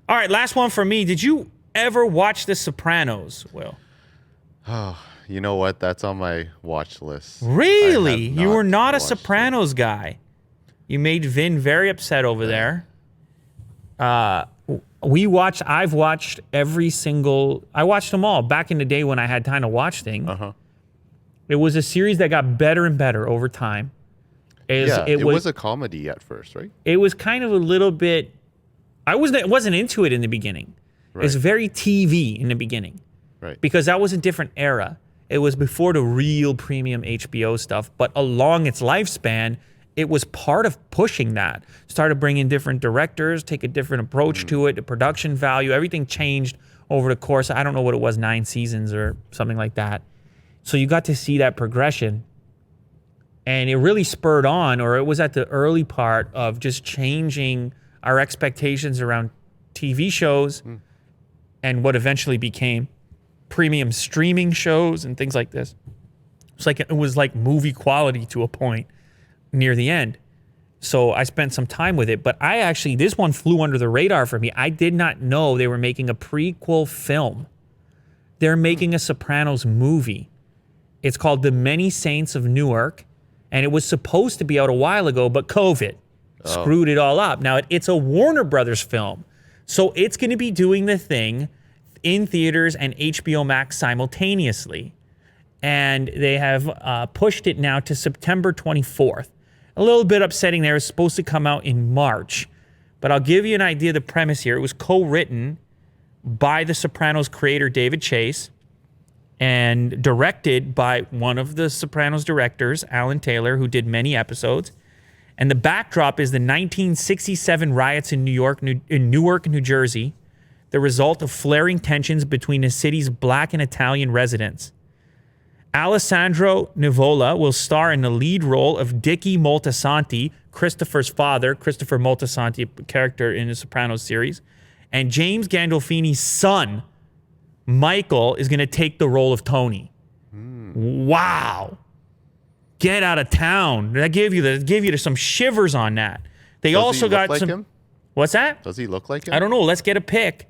All right, last one for me. Did you ever watch The Sopranos, Will? Oh, you know what? That's on my watch list. Really? You were not a watched Sopranos guy. You made Vin very upset over there. I've watched every single, I watched them all back in the day when I had time to watch things. It was a series that got better and better over time. It was a comedy at first, right? It was kind of a little bit, I wasn't into it in the beginning. Right. It's very TV in the beginning. Right. Because that was a different era. It was before the real premium HBO stuff, but along its lifespan, it was part of pushing that. Started bringing different directors, take a different approach to it, the production value, everything changed over the course, I don't know what it was, 9 seasons or something like that. So you got to see that progression. And it really spurred on, or it was at the early part of just changing our expectations around TV shows and what eventually became premium streaming shows and things like this. It was like movie quality to a point near the end. So I spent some time with it, but this one flew under the radar for me. I did not know they were making a prequel film. They're making a Sopranos movie. It's called The Many Saints of Newark, and it was supposed to be out a while ago, but COVID screwed it all up. Now, it's a Warner Brothers film, so it's going to be doing the thing in theaters and HBO Max simultaneously. And they have pushed it now to September 24th. A little bit upsetting there. It's supposed to come out in March. But I'll give you an idea of the premise here. It was co-written by The Sopranos creator David Chase and directed by one of The Sopranos directors, Alan Taylor, who did many episodes. And the backdrop is the 1967 riots in Newark, New Jersey, the result of flaring tensions between the city's black and Italian residents. Alessandro Nivola will star in the lead role of Dickie Moltisanti, Christopher's father, Christopher Moltisanti, a character in the Sopranos series. And James Gandolfini's son, Michael, is going to take the role of Tony. Wow. Get out of town. That gave you some shivers on that. They Does also he got look some. like him? What's that? Does he look like him? I don't know. Let's get a pick.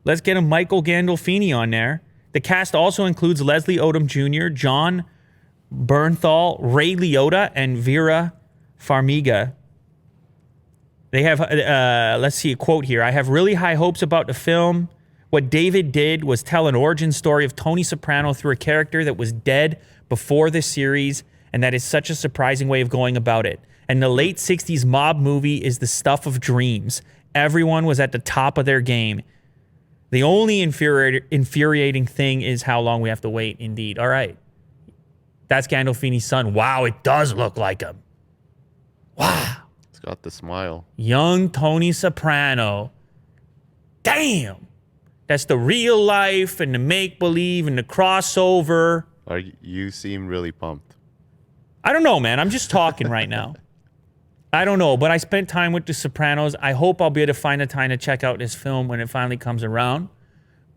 Let's get a Michael Gandolfini on there. The cast also includes Leslie Odom Jr., John Bernthal, Ray Liotta, and Vera Farmiga. They have, let's see a quote here. I have really high hopes about the film. What David did was tell an origin story of Tony Soprano through a character that was dead before the series, and that is such a surprising way of going about it. And the late 60s mob movie is the stuff of dreams. Everyone was at the top of their game. The only infuriating thing is how long we have to wait, indeed. All right. That's Gandolfini's son. Wow, it does look like him. Wow. He's got the smile. Young Tony Soprano. Damn. That's the real life and the make-believe and the crossover. You seem really pumped. I don't know, man. I'm just talking right now. I don't know, but I spent time with The Sopranos. I hope I'll be able to find the time to check out this film when it finally comes around.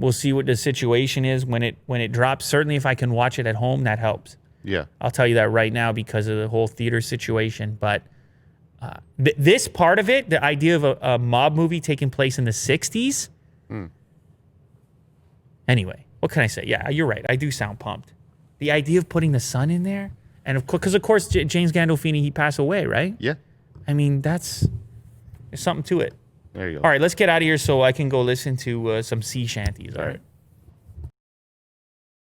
We'll see what the situation is when it drops. Certainly, if I can watch it at home, that helps. Yeah. I'll tell you that right now because of the whole theater situation. But this part of it, the idea of a mob movie taking place in the 60s. Anyway, what can I say? Yeah, you're right. I do sound pumped. The idea of putting the son in there, and because of course James Gandolfini, he passed away, right? Yeah. I mean, there's something to it. There you go. All right, let's get out of here so I can go listen to some sea shanties. All right.